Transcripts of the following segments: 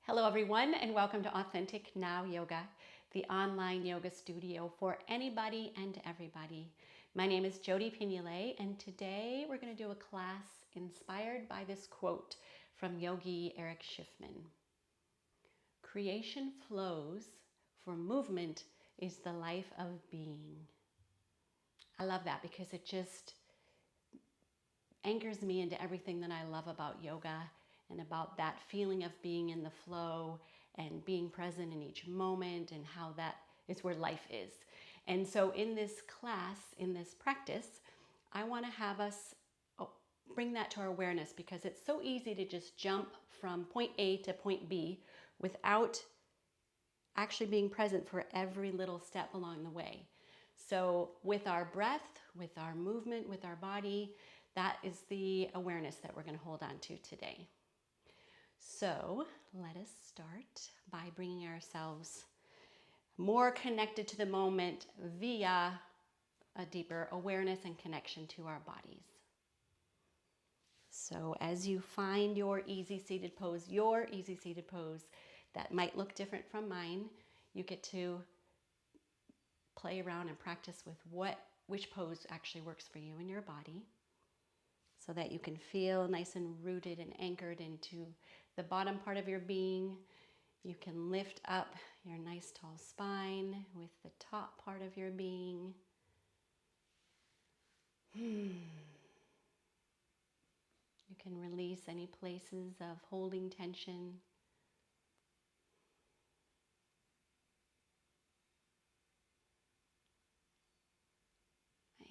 Hello everyone and welcome to Authentic Now Yoga, the online yoga studio for anybody and everybody. My name is Jody Pignole and today we're going to do a class inspired by this quote from Yogi Eric Schiffman. Creation flows, for movement is the life of being. I love that because it just anchors me into everything that I love about yoga and about that feeling of being in the flow and being present in each moment and how that is where life is. And so in this class, in this practice, I want to have us bring that to our awareness because it's so easy to just jump from point A to point B without actually being present for every little step along the way. So with our breath, with our movement, with our body, that is the awareness that we're going to hold on to today. So let us start by bringing ourselves more connected to the moment via a deeper awareness and connection to our bodies. So as you find your easy seated pose that might look different from mine, you get to play around and practice with which pose actually works for you and your body so that you can feel nice and rooted and anchored into the bottom part of your being. You can lift up your nice tall spine with the top part of your being. You can release any places of holding tension. Nice.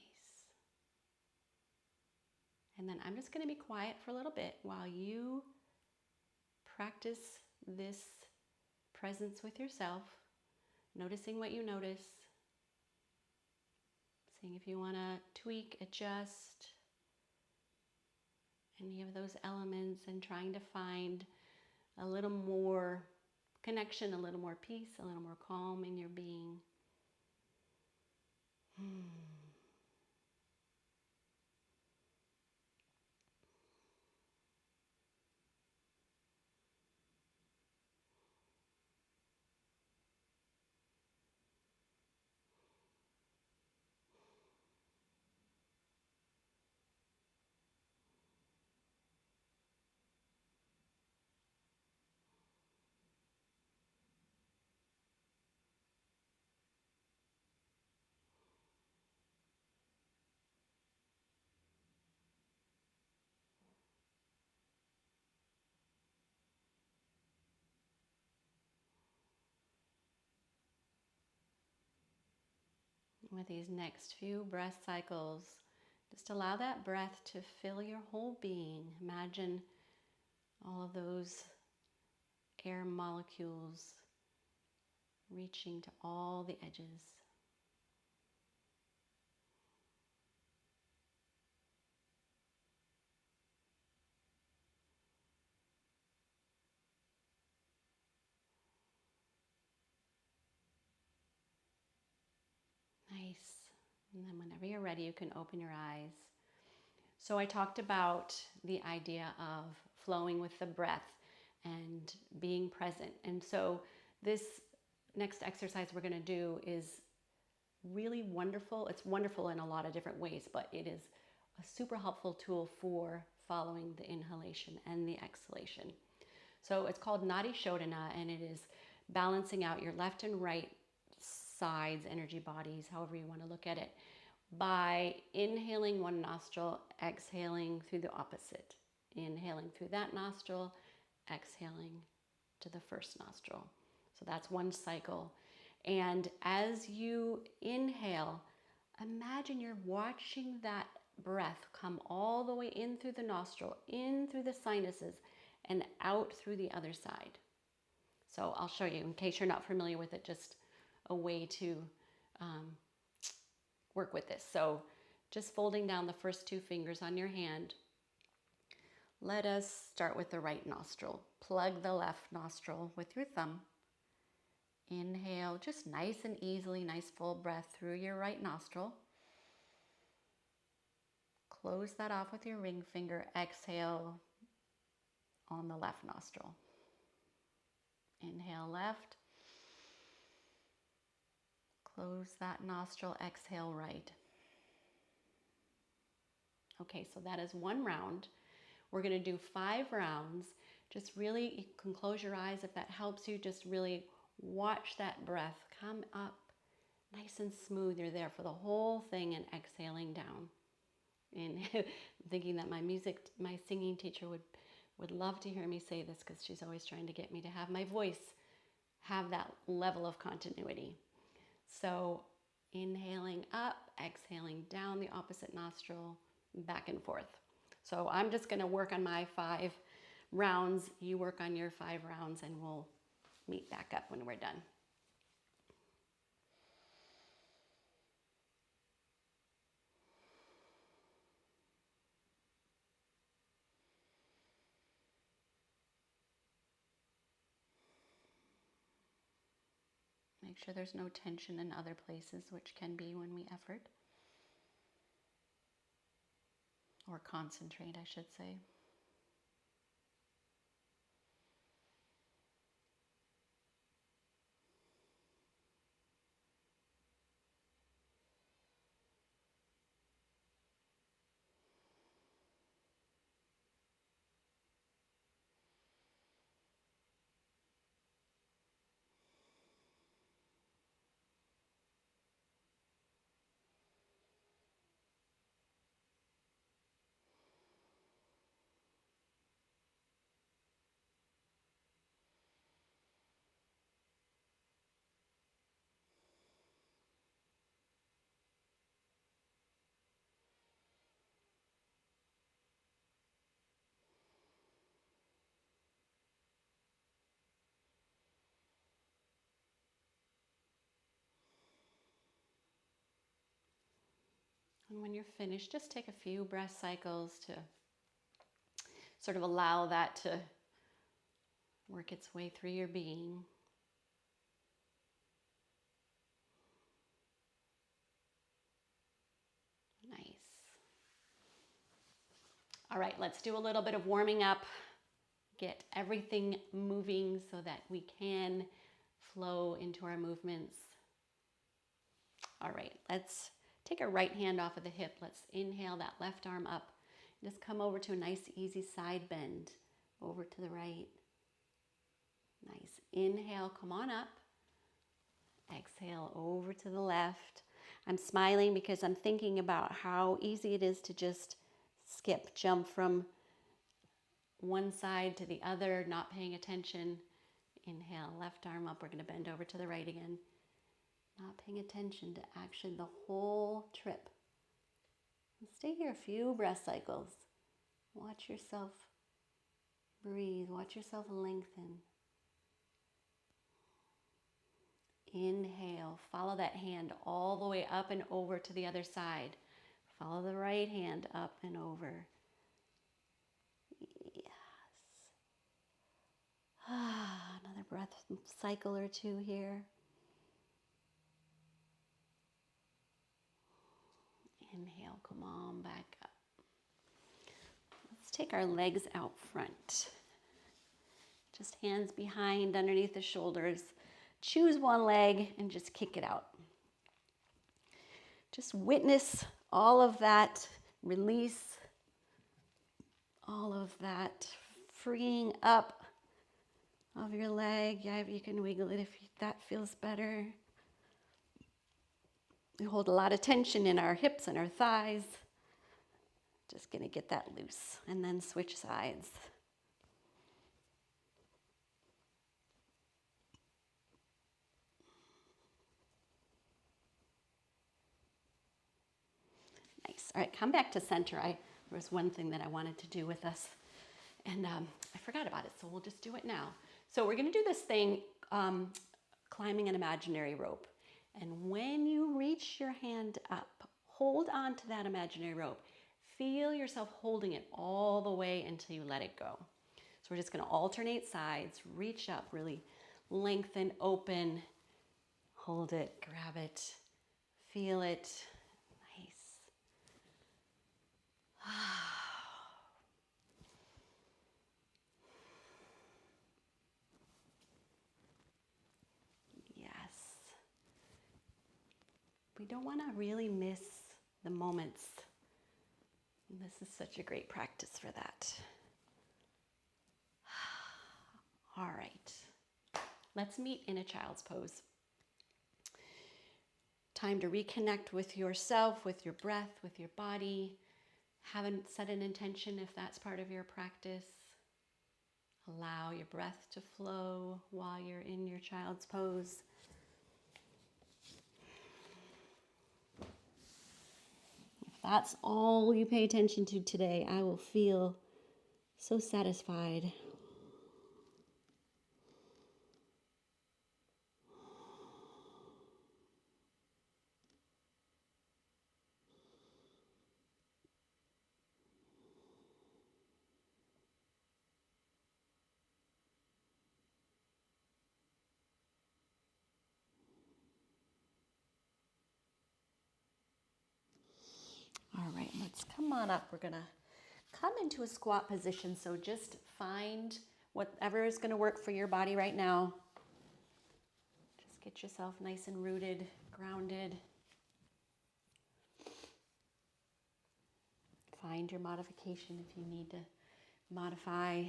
And then I'm just going to be quiet for a little bit while you practice this presence with yourself, noticing what you notice, seeing if you want to tweak, adjust any of those elements, and trying to find a little more connection, a little more peace, a little more calm in your being. With these next few breath cycles, just allow that breath to fill your whole being. Imagine all of those air molecules reaching to all the edges. Nice. And then whenever you're ready, you can open your eyes. So I talked about the idea of flowing with the breath and being present. And so this next exercise we're going to do is really wonderful. It's wonderful in a lot of different ways, but it is a super helpful tool for following the inhalation and the exhalation. So it's called Nadi Shodhana, and it is balancing out your left and right sides, energy bodies, however you want to look at it, by inhaling one nostril, exhaling through the opposite. Inhaling through that nostril, exhaling to the first nostril. So that's one cycle. And as you inhale, imagine you're watching that breath come all the way in through the nostril, in through the sinuses, and out through the other side. So I'll show you, in case you're not familiar with it, just a way to work with this. So just folding down the first two fingers on your hand, let us start with the right nostril. Plug the left nostril with your thumb. Inhale, just nice and easily, nice full breath through your right nostril. Close that off with your ring finger. Exhale on the left nostril. Inhale left. Close that nostril, exhale right. Okay, so that is one round. We're gonna do 5 rounds. Just really, you can close your eyes if that helps you. Just really watch that breath come up nice and smooth. You're there for the whole thing and exhaling down. And thinking that my singing teacher would love to hear me say this because she's always trying to get me to have my voice have that level of continuity. So inhaling up, exhaling down the opposite nostril, back and forth. So I'm just going to work on my 5 rounds. You work on your 5 rounds and we'll meet back up when we're done. Make sure there's no tension in other places, which can be when we effort. Or concentrate, I should say. And when you're finished, just take a few breath cycles to sort of allow that to work its way through your being. Nice. All right, let's do a little bit of warming up. Get everything moving so that we can flow into our movements. All right, let's take our right hand off of the hip. Let's inhale that left arm up. Just come over to a nice, easy side bend over to the right. Nice. Inhale, come on up. Exhale over to the left. I'm smiling because I'm thinking about how easy it is to just jump from one side to the other, not paying attention. Inhale, left arm up. We're going to bend over to the right again. Not paying attention to actually the whole trip. And stay here a few breath cycles. Watch yourself breathe. Watch yourself lengthen. Inhale. Follow that hand all the way up and over to the other side. Follow the right hand up and over. Yes. Another breath cycle or two here. Inhale, come on back up. Let's take our legs out front. Just hands behind, underneath the shoulders. Choose one leg and just kick it out. Just witness all of that release, all of that freeing up of your leg. Yeah, you can wiggle it if that feels better. We hold a lot of tension in our hips and our thighs. Just gonna get that loose and then switch sides. Nice. All right, come back to center. There was one thing that I wanted to do with us, and I forgot about it, so we'll just do it now. So we're gonna do this thing, climbing an imaginary rope. And when you reach your hand up, hold on to that imaginary rope. Feel yourself holding it all the way until you let it go. So we're just gonna alternate sides, reach up, really lengthen, open, hold it, grab it, feel it. Nice. We don't want to really miss the moments. And this is such a great practice for that. All right. Let's meet in a child's pose. Time to reconnect with yourself, with your breath, with your body. Haven't set an intention if that's part of your practice. Allow your breath to flow while you're in your child's pose. If that's all you pay attention to today, I will feel so satisfied. All right, let's come on up. We're gonna come into a squat position. So just find whatever is gonna work for your body right now. Just get yourself nice and rooted, grounded. Find your modification if you need to modify.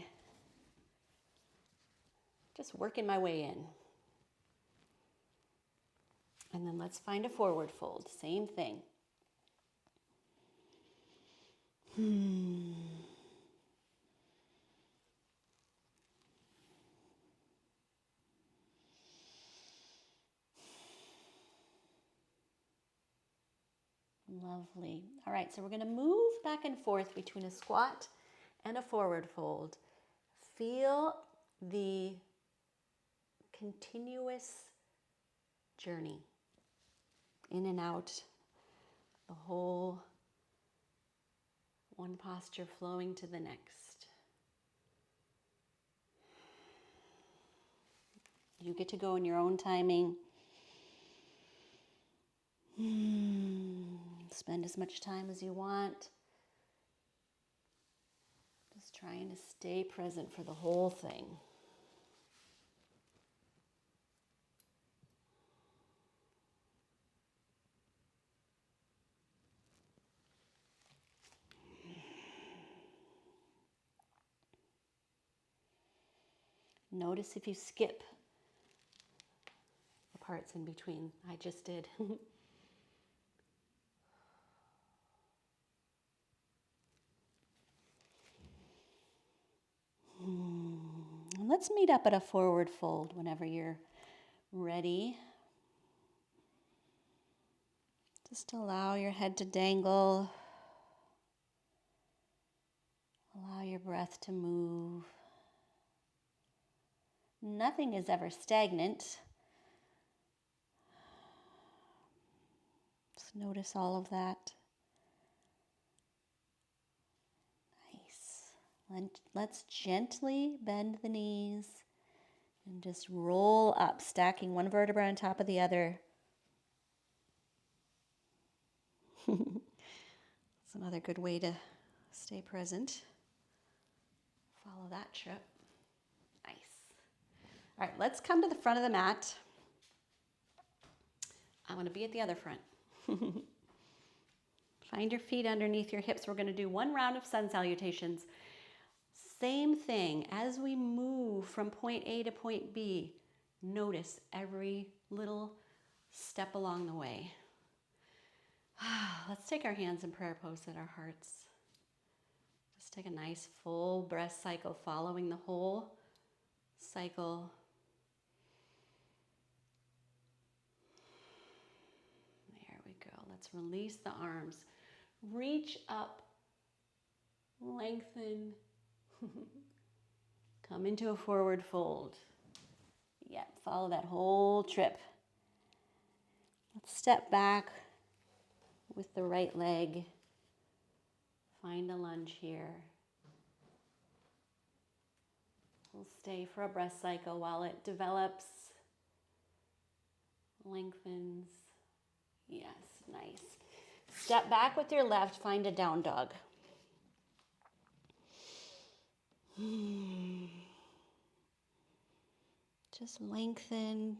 Just working my way in. And then let's find a forward fold. Same thing. Lovely. All right, so we're going to move back and forth between a squat and a forward fold. Feel the continuous journey in and out, the whole one posture flowing to the next. You get to go in your own timing. Spend as much time as you want. Just trying to stay present for the whole thing. Notice if you skip the parts in between. I just did. And let's meet up at a forward fold whenever you're ready. Just allow your head to dangle. Allow your breath to move. Nothing is ever stagnant. Just notice all of that. Nice. And let's gently bend the knees and just roll up, stacking one vertebra on top of the other. It's another good way to stay present. Follow that trip. Nice. All right, let's come to the front of the mat. I'm going to be at the other front. Find your feet underneath your hips. We're going to do one round of sun salutations. Same thing. As we move from point A to point B, notice every little step along the way. Let's take our hands in prayer pose at our hearts. Just take a nice full breath cycle, following the whole cycle. There we go. Let's release the arms. Reach up, lengthen, come into a forward fold. Yep, follow that whole trip. Let's step back with the right leg. Find a lunge here. We'll stay for a breath cycle while it develops, lengthens. Yes, nice. Step back with your left, find a down dog. Just lengthen,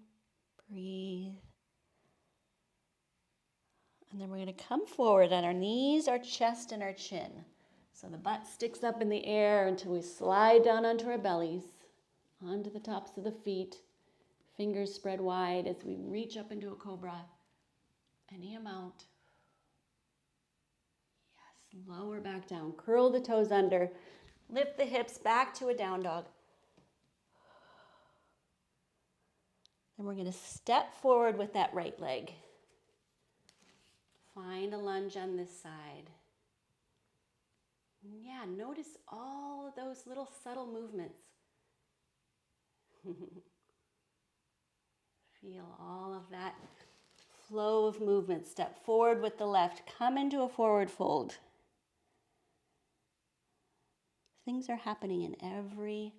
breathe. And then we're going to come forward on our knees, our chest, and our chin. So the butt sticks up in the air until we slide down onto our bellies, onto the tops of the feet. Fingers spread wide as we reach up into a cobra. Any amount. Yes, lower back down. Curl the toes under. Lift the hips back to a down dog. Then we're going to step forward with that right leg. Find a lunge on this side. Yeah, notice all of those little subtle movements. Feel all of that flow of movement. Step forward with the left. Come into a forward fold. Things are happening in every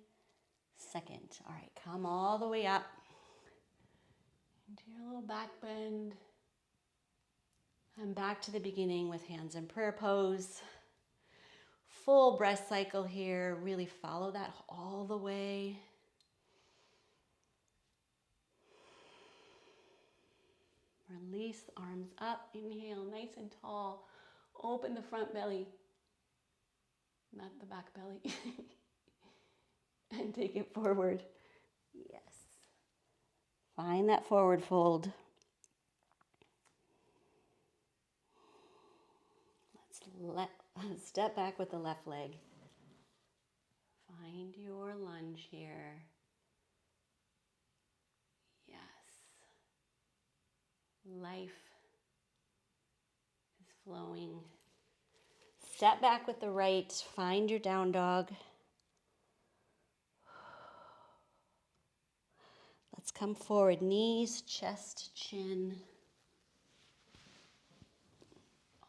second. All right, come all the way up into your little back bend. And back to the beginning with hands in prayer pose. Full breath cycle here. Really follow that all the way. Release the arms up. Inhale, nice and tall. Open the front belly, not the back belly. And take it forward. Yes. Find that forward fold. Let's step back with the left leg. Find your lunge here. Yes. Life is flowing. Step back with the right. Find your down dog. Let's come forward. Knees, chest, chin.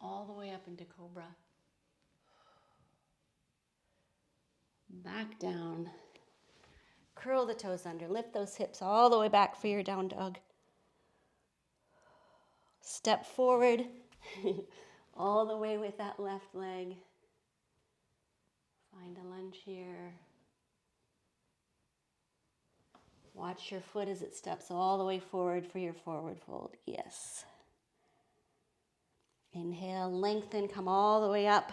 All the way up into cobra. Back down. Curl the toes under. Lift those hips all the way back for your down dog. Step forward. All the way with that left leg. Find a lunge here. Watch your foot as it steps all the way forward for your forward fold. Yes. Inhale, lengthen, come all the way up.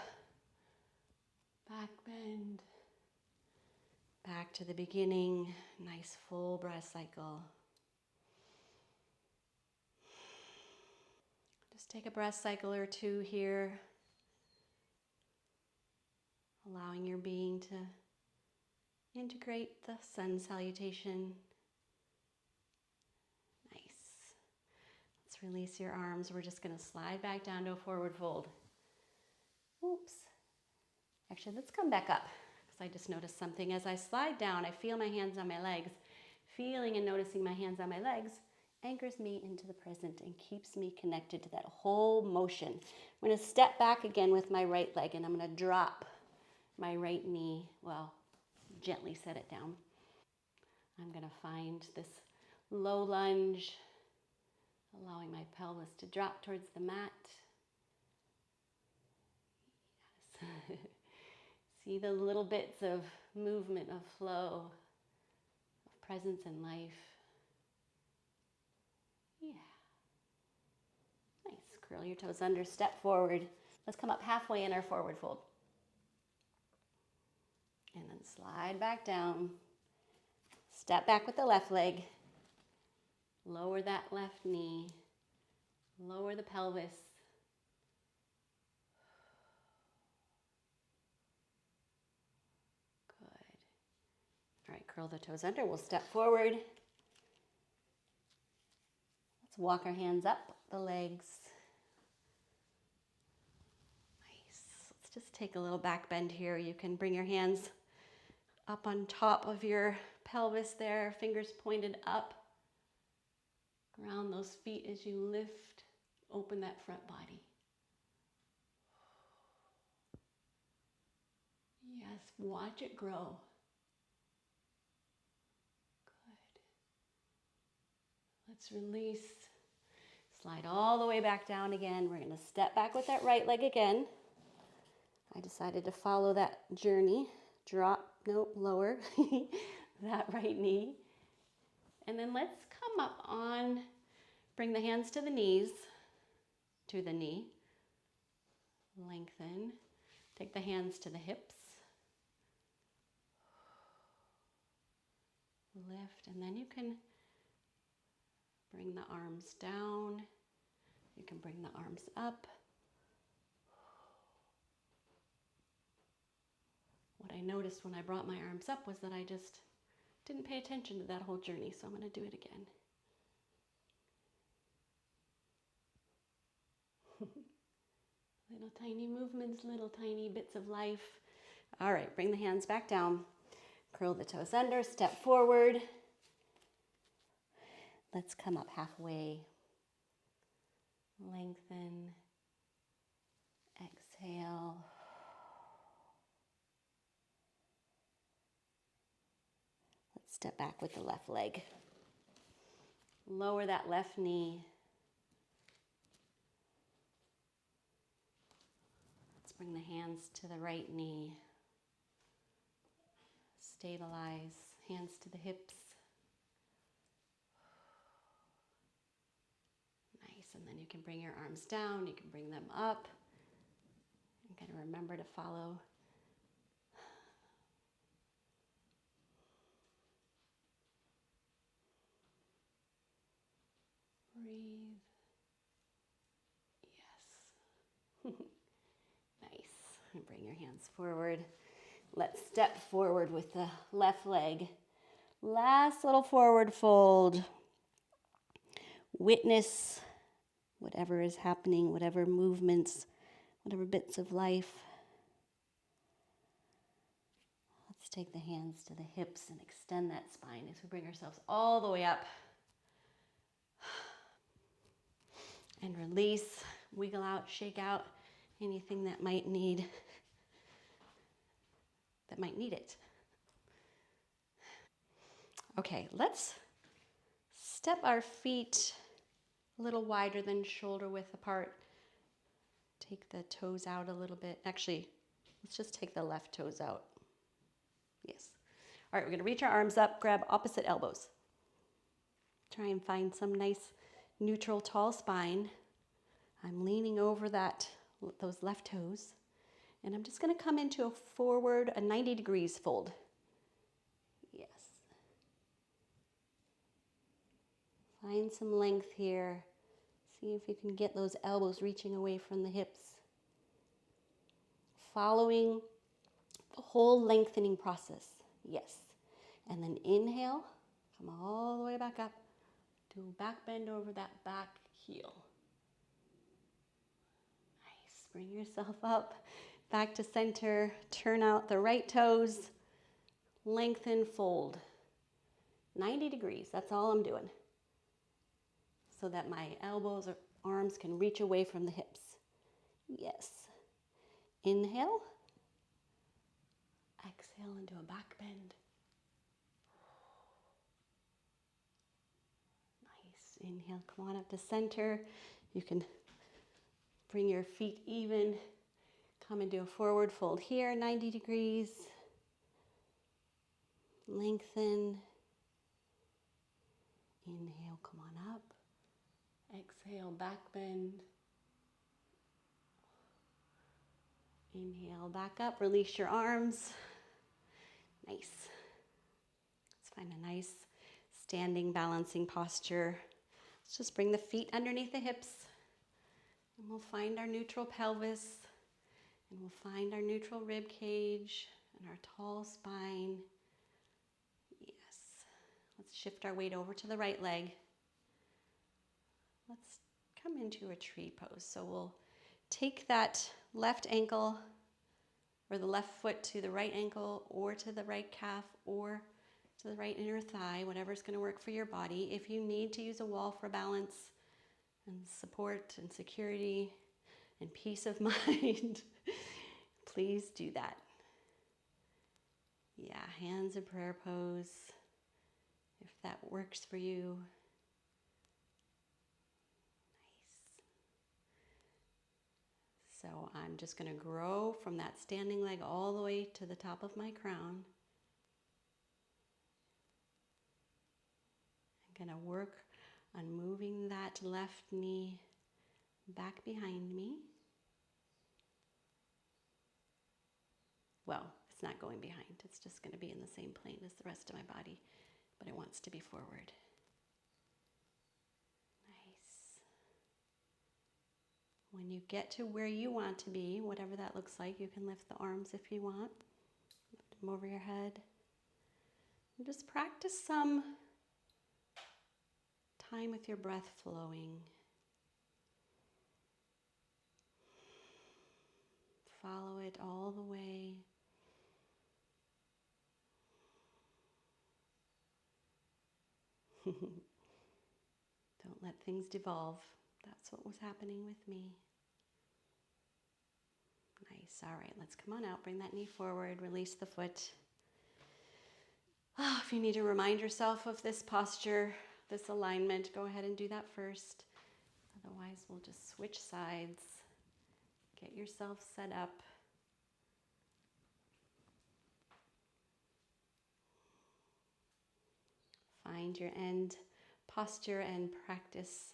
Back bend. Back to the beginning. Nice full breath cycle. Just take a breath cycle or two here. Allowing your being to integrate the sun salutation. Nice. Let's release your arms. We're just going to slide back down to a forward fold. Oops. Actually, let's come back up because I just noticed something. As I slide down, I feel my hands on my legs. Feeling and noticing my hands on my legs anchors me into the present and keeps me connected to that whole motion. I'm going to step back again with my right leg and I'm going to drop my right knee. Well, gently set it down. I'm going to find this low lunge, allowing my pelvis to drop towards the mat. Yes. See the little bits of movement, of flow, of presence and life. Yeah. Nice. Curl your toes under, step forward. Let's come up halfway in our forward fold. And then slide back down. Step back with the left leg. Lower that left knee. Lower the pelvis. Good. All right, curl the toes under. We'll step forward. Let's walk our hands up the legs. Nice. Let's just take a little back bend here. You can bring your hands up on top of your pelvis there, fingers pointed up. Ground those feet as you lift, open that front body. Yes, watch it grow. Good. Let's release. Slide all the way back down again. We're going to step back with that right leg again. I decided to follow that journey. Drop, nope, lower that right knee. And then let's come up on, bring the hands to the knees. to the knee. Lengthen. Take the hands to the hips. Lift, and then you can bring the arms down. You can bring the arms up. What I noticed when I brought my arms up was that I just didn't pay attention to that whole journey, so I'm going to do it again. Little tiny movements, little tiny bits of life. All right, bring the hands back down. Curl the toes under, step forward. Let's come up halfway. Lengthen. Exhale. Let's step back with the left leg. Lower that left knee. Let's bring the hands to the right knee. Stabilize, hands to the hips. Nice, and then you can bring your arms down, you can bring them up. You gotta remember to follow. Breathe. Yes. Nice. And bring your hands forward. Let's step forward with the left leg. Last little forward fold. Witness whatever is happening, whatever movements, whatever bits of life. Let's take the hands to the hips and extend that spine as we bring ourselves all the way up. And release, wiggle out, shake out anything that might need it. Okay, let's step our feet a little wider than shoulder width apart. Take the toes out a little bit. Actually, let's just take the left toes out. Yes. All right, we're gonna reach our arms up, grab opposite elbows. Try and find some nice neutral tall spine. I'm leaning over those left toes, and I'm just gonna come into a forward, a 90 degrees fold. Yes. Find some length here. See if you can get those elbows reaching away from the hips. Following the whole lengthening process. Yes. And then inhale, come all the way back up. Do a back bend over that back heel. Nice. Bring yourself up, back to center. Turn out the right toes. Lengthen, fold. 90 degrees, that's all I'm doing. So that my elbows or arms can reach away from the hips. Yes. Inhale. Exhale and do a back bend. Nice. Inhale, come on up to center. You can bring your feet even. Come and do a forward fold here, 90 degrees. Lengthen. Inhale, come on up. Exhale, back bend. Inhale, back up, release your arms. Nice. Let's find a nice standing balancing posture. Let's just bring the feet underneath the hips, and we'll find our neutral pelvis, and we'll find our neutral rib cage and our tall spine. Yes. Let's shift our weight over to the right leg. Let's come into a tree pose. So we'll take that left ankle or the left foot to the right ankle or to the right calf or to the right inner thigh, whatever's going to work for your body. If you need to use a wall for balance and support and security and peace of mind, please do that. Yeah, hands in prayer pose, if that works for you. So I'm just going to grow from that standing leg all the way to the top of my crown. I'm going to work on moving that left knee back behind me. Well, it's not going behind. It's just going to be in the same plane as the rest of my body, but it wants to be forward. Nice. When you get to where you want to be, whatever that looks like, you can lift the arms if you want. Lift them over your head. And just practice some time with your breath flowing. Follow it all the way. Don't let things devolve. That's what was happening with me. Nice. All right, let's come on out. Bring that knee forward. Release the foot. If you need to remind yourself of this posture, this alignment, go ahead and do that first. Otherwise, we'll just switch sides. Get yourself set up. Find your end posture and practice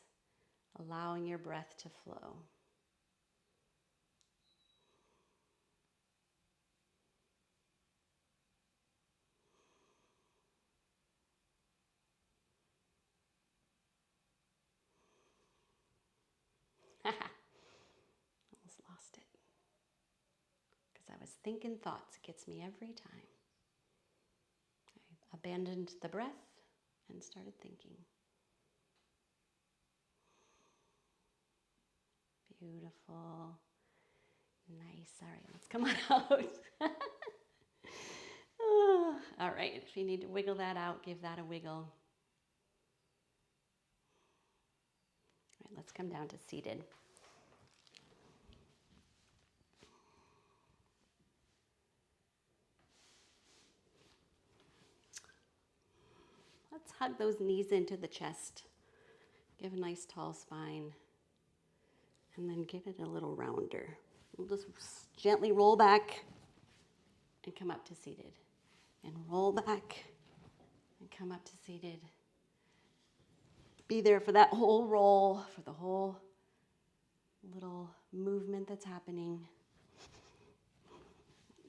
allowing your breath to flow. Almost lost it. Because I was thinking thoughts. It gets me every time. I abandoned the breath and started thinking. Beautiful. Nice. All right, let's come on out. All right, if you need to wiggle that out, give that a wiggle. All right, let's come down to seated. Let's hug those knees into the chest. Give a nice tall spine. And then give it a little rounder. We'll just gently roll back and come up to seated. And roll back and come up to seated. Be there for that whole roll, for the whole little movement that's happening.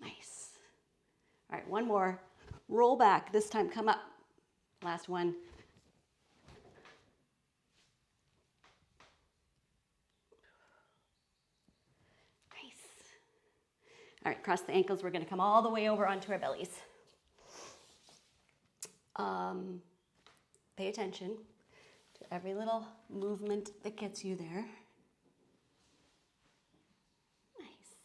Nice. All right, one more. Roll back. This time, come up. Last one. Nice. All right, cross the ankles. We're going to come all the way over onto our bellies. Pay attention to every little movement that gets you there. Nice.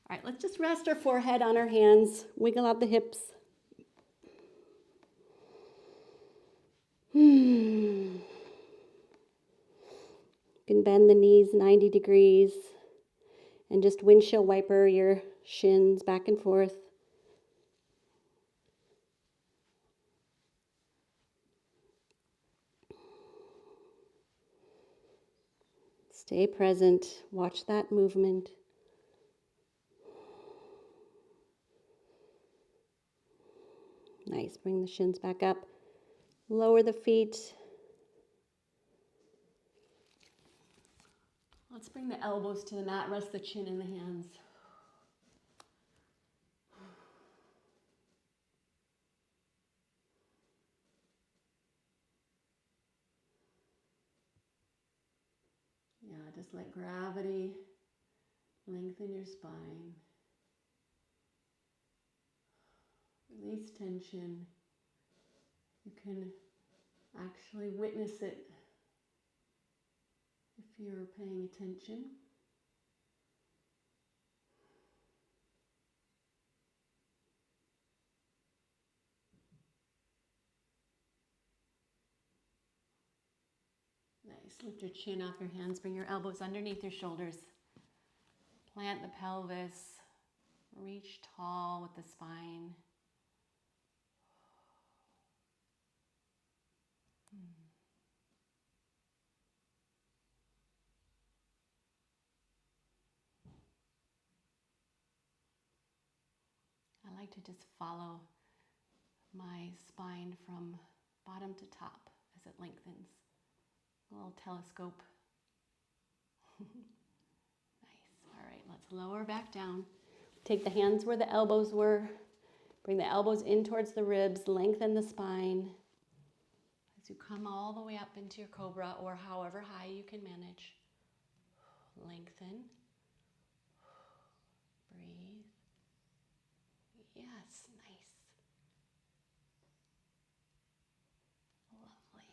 All right, let's just rest our forehead on our hands. Wiggle out the hips. You can bend the knees 90 degrees and just windshield wiper your shins back and forth. Stay present. Watch that movement. Nice. Bring the shins back up. Lower the feet. Let's bring the elbows to the mat. Rest the chin in the hands. Yeah, just let gravity lengthen your spine. Release tension. You can actually witness it if you're paying attention. Nice. Lift your chin off your hands. Bring your elbows underneath your shoulders. Plant the pelvis. Reach tall with the spine. I like to just follow my spine from bottom to top as it lengthens. A little telescope. Nice. All right, let's lower back down. Take the hands where the elbows were. Bring the elbows in towards the ribs. Lengthen the spine as you come all the way up into your cobra, or however high you can manage. Lengthen. Breathe. Yes, nice. Lovely.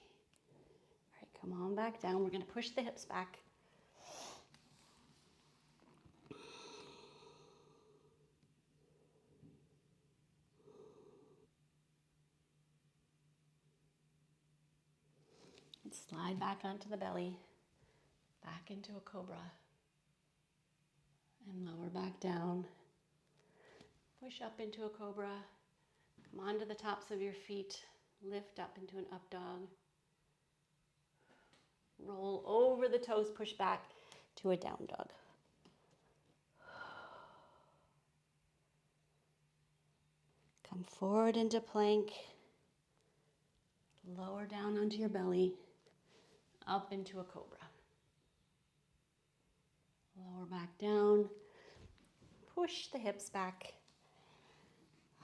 All right, come on back down. We're going to push the hips back. And slide back onto the belly, back into a cobra. And lower back down. Push up into a cobra. Come onto the tops of your feet. Lift up into an up dog. Roll over the toes, push back to a down dog. Come forward into plank. Lower down onto your belly. Up into a cobra. Lower back down. Push the hips back.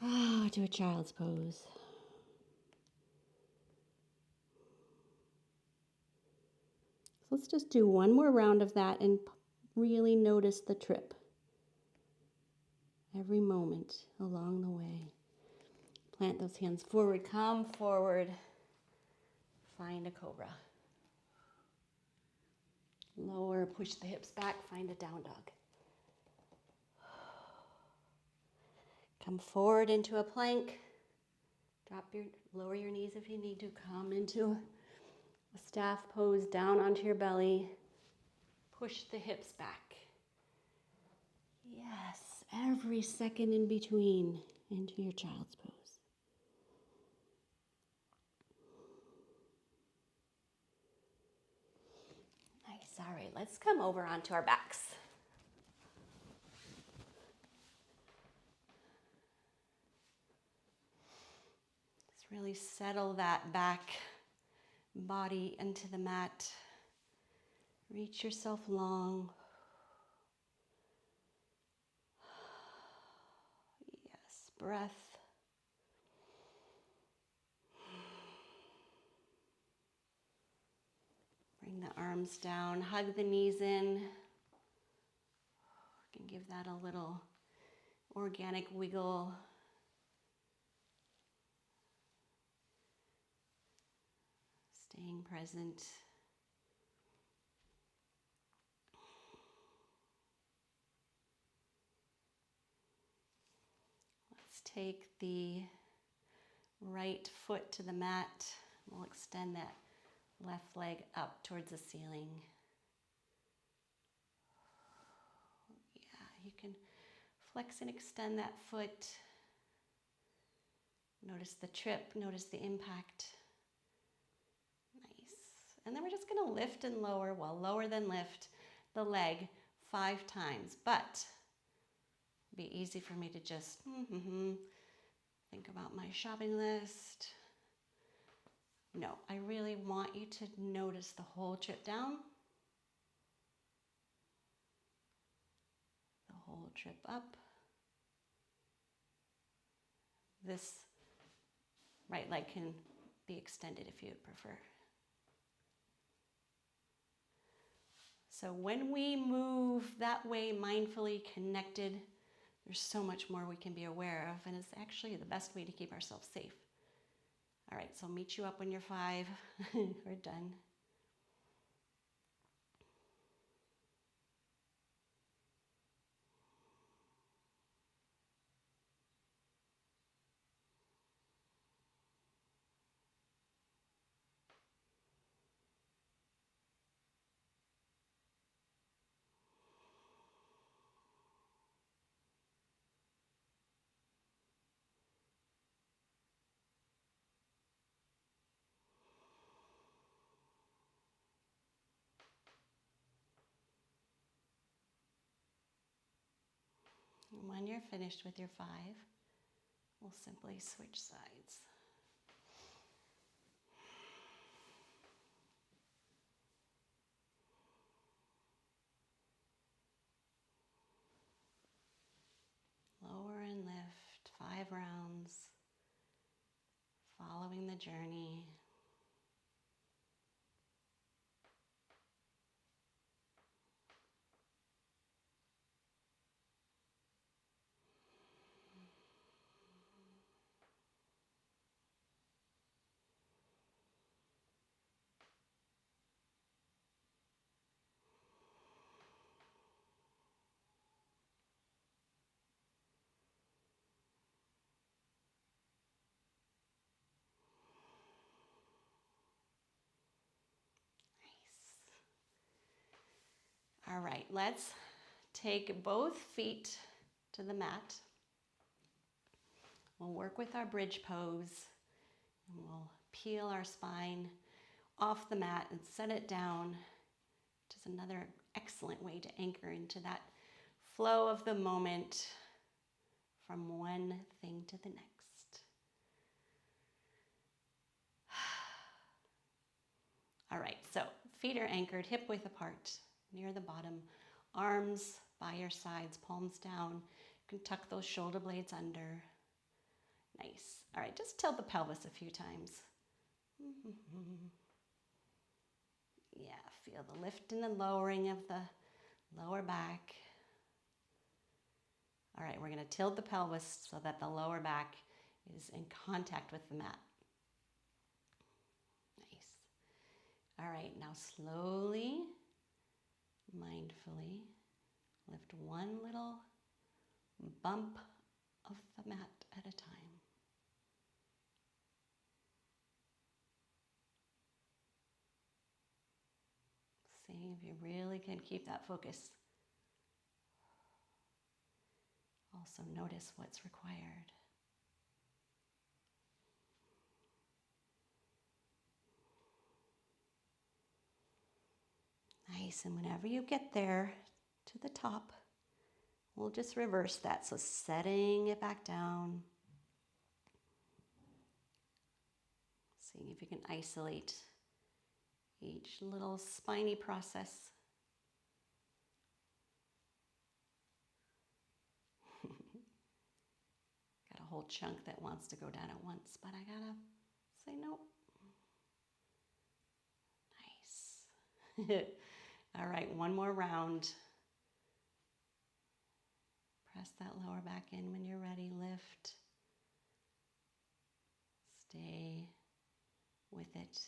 To a child's pose. So let's just do one more round of that and really notice the trip. Every moment along the way. Plant those hands forward, come forward. Find a cobra. Lower, push the hips back, find a down dog. Come forward into a plank. Lower your knees if you need to. Come into a staff pose, down onto your belly. Push the hips back. Yes, every second in between into your child's pose. Nice, all right, let's come over onto our backs. Let's really settle that back body into the mat. Reach yourself long. Yes, breath. Bring the arms down, hug the knees in. You can give that a little organic wiggle. Staying present. Let's take the right foot to the mat. We'll extend that left leg up towards the ceiling. Yeah, you can flex and extend that foot. Notice the trip, notice the impact. Nice. And then we're just going to lift and lower, well, lower than lift the leg 5 times. But it'd be easy for me to just think about my shopping list. No, I really want you to notice the whole trip down, the whole trip up. This right leg can be extended if you prefer. So when we move that way, mindfully connected, there's so much more we can be aware of, and it's actually the best way to keep ourselves safe. All right, so I'll meet you up when you're 5. We're done. And when you're finished with your 5, we'll simply switch sides. rounds, following the journey. All right, let's take both feet to the mat. We'll work with our bridge pose, and we'll peel our spine off the mat and set it down, which is another excellent way to anchor into that flow of the moment from one thing to the next. All right, so feet are anchored hip width apart near the bottom, arms by your sides, palms down. You can tuck those shoulder blades under. Nice. All right, just tilt the pelvis a few times. Yeah, feel the lift and the lowering of the lower back. All right, we're going to tilt the pelvis so that the lower back is in contact with the mat. Nice. All right, now slowly, mindfully, lift one little bump of the mat at a time. See if you really can keep that focus. Also notice what's required. Nice, and whenever you get there to the top, we'll just reverse that. So setting it back down. Seeing if you can isolate each little spiny process. Got a whole chunk that wants to go down at once, but I gotta say nope. Nice. All right, one more round. Press that lower back in when you're ready. Lift. Stay with it.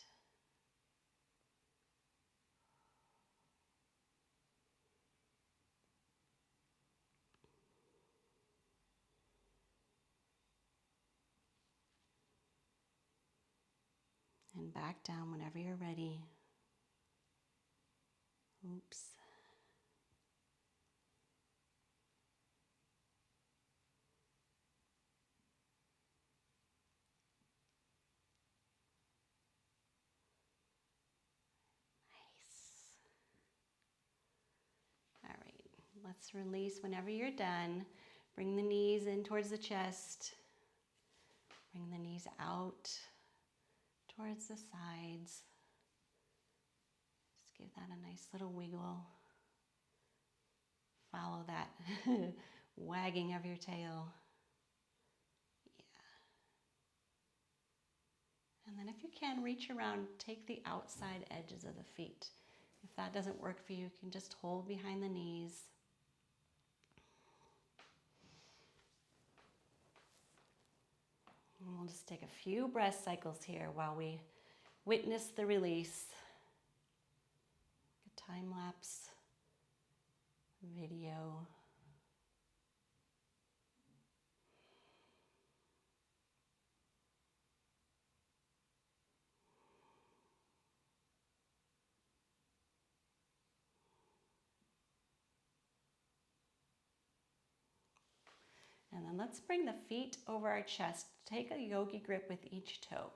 And back down whenever you're ready. Oops. All right, let's release whenever you're done. Bring the knees in towards the chest. Bring the knees out towards the sides. Just give that a nice little wiggle. Follow that wagging of your tail. Yeah. And then if you can, reach around, take the outside edges of the feet. If that doesn't work for you, you can just hold behind the knees. And we'll just take a few breath cycles here while we witness the release. A time-lapse video. And then let's bring the feet over our chest. Take a yogi grip with each toe.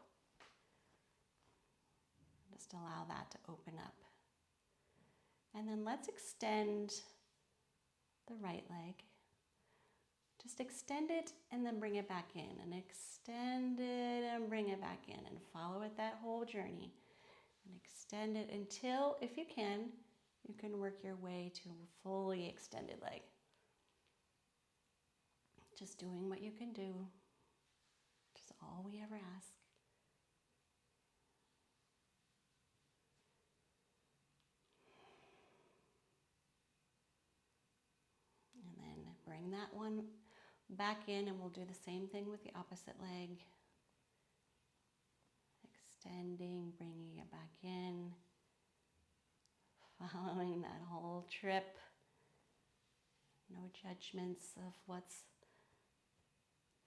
Just allow that to open up. And then let's extend the right leg. Just extend it and then bring it back in. And extend it and bring it back in. And follow it that whole journey. And extend it until, if you can work your way to a fully extended leg. Just doing what you can do. all we ever ask. And then bring that one back in, and we'll do the same thing with the opposite leg. Extending, bringing it back in, following that whole trip. No judgments of what's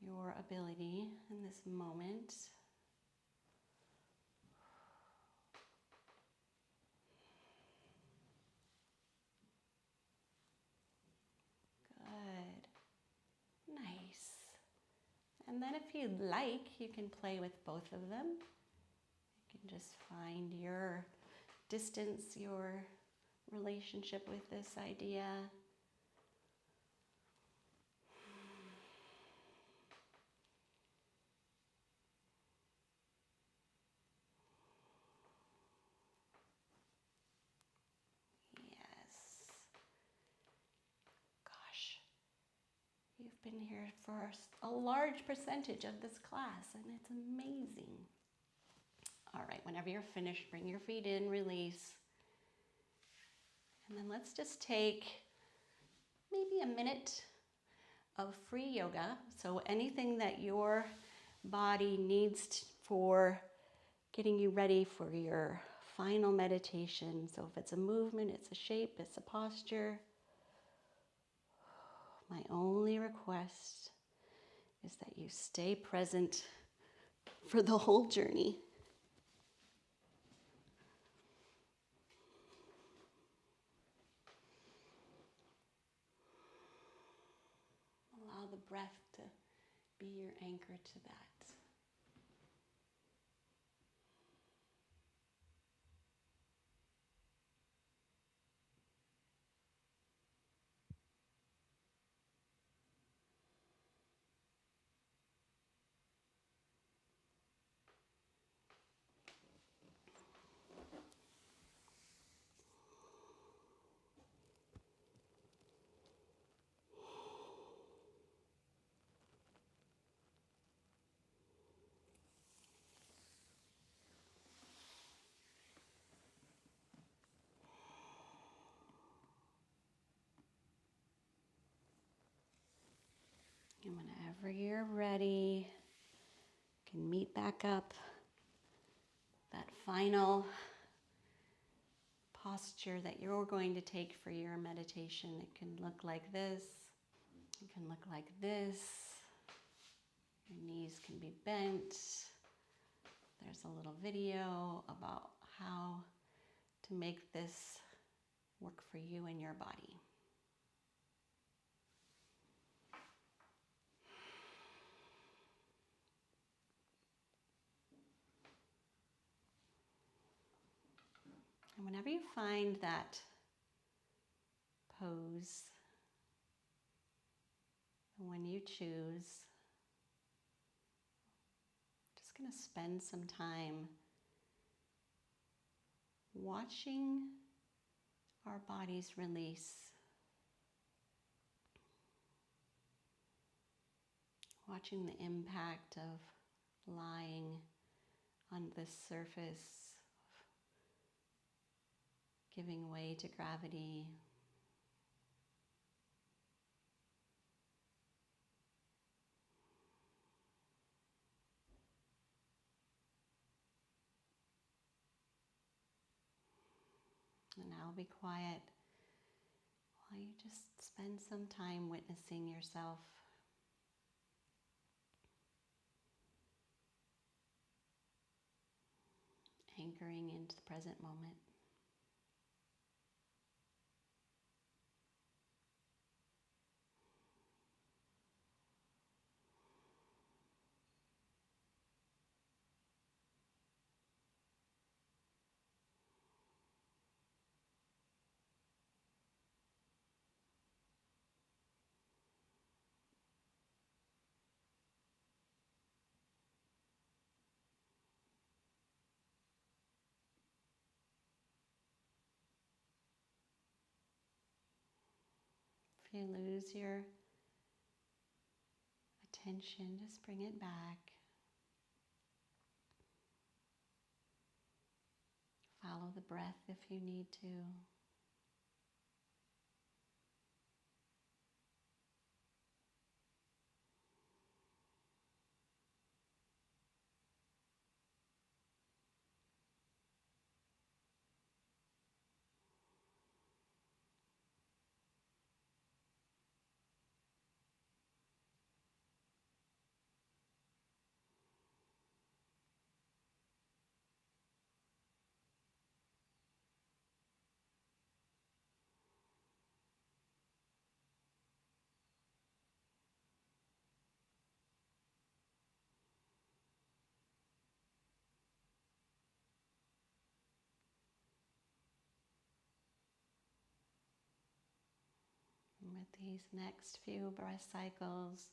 your ability in this moment. Good. Nice. And then if you'd like, you can play with both of them. You can just find your distance, your relationship with this idea. Yes. Gosh, you've been here for a large percentage of this class, and it's amazing. All right, whenever you're finished, bring your feet in, release. And then let's just take maybe a minute of free yoga. So anything that your body needs for getting you ready for your final meditation. So if it's a movement, it's a shape, it's a posture. My only request is that you stay present for the whole journey. Allow the breath to be your anchor to that. And whenever you're ready, you can meet back up. That final posture that you're going to take for your meditation. It can look like this. It can look like this. Your knees can be bent. There's a little video about how to make this work for you and your body. And whenever you find that pose, when you choose, just going to spend some time watching our bodies release. Watching the impact of lying on this surface, giving way to gravity. And now be quiet while you just spend some time witnessing yourself. Anchoring into the present moment. If you lose your attention, just bring it back. the breath if you need to. And with these next few breath cycles,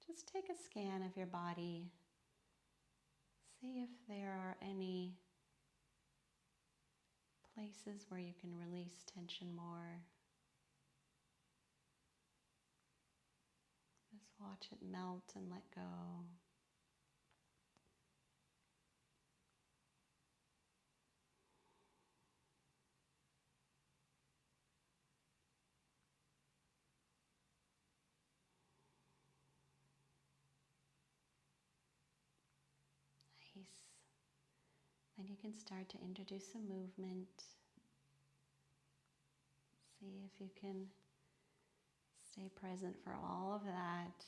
just take a scan of your body. See if there are any places where you can release tension more. Just watch it melt and let go. Nice. Then you can start to introduce some movement. See if you can stay present for all of that.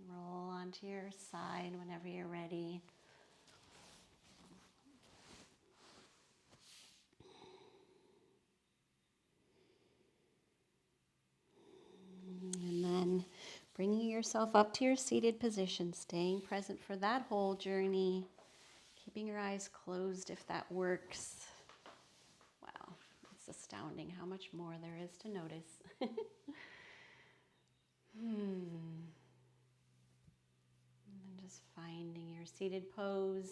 Roll onto your side whenever you're ready. And then bringing yourself up to your seated position, staying present for that whole journey, keeping your eyes closed if that works. Wow, it's astounding how much more there is to notice. And then just finding your seated pose.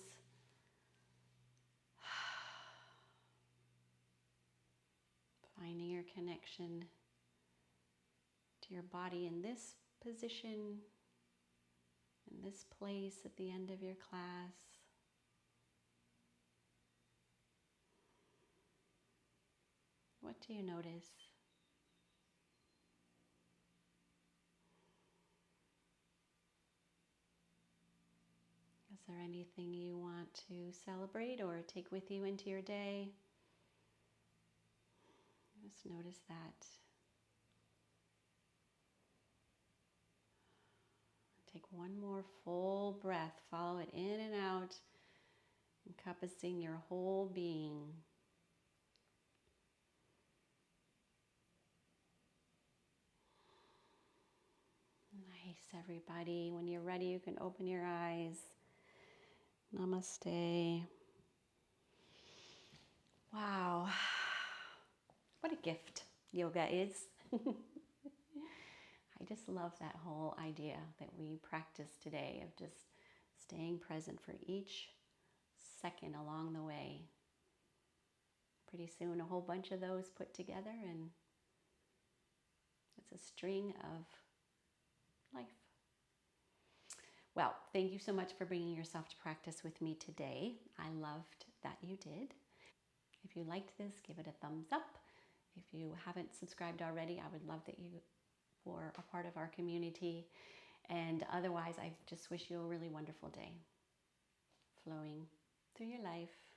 Finding your connection to your body in this position, in this place at the end of your class. What do you notice? Is there anything you want to celebrate or take with you into your day? Just notice that. Take one more full breath. Follow it in and out, encompassing your whole being. Nice, everybody. When you're ready, you can open your eyes. Namaste. Wow. What a gift yoga is. I just love that whole idea that we practice today of just staying present for each second along the way. Pretty soon a whole bunch of those put together and it's a string of life. Well, thank you so much for bringing yourself to practice with me today. I loved that you did. If you liked this, give it a thumbs up. If you haven't subscribed already, I would love that you were a part of our community. And otherwise, I just wish you a really wonderful day flowing through your life.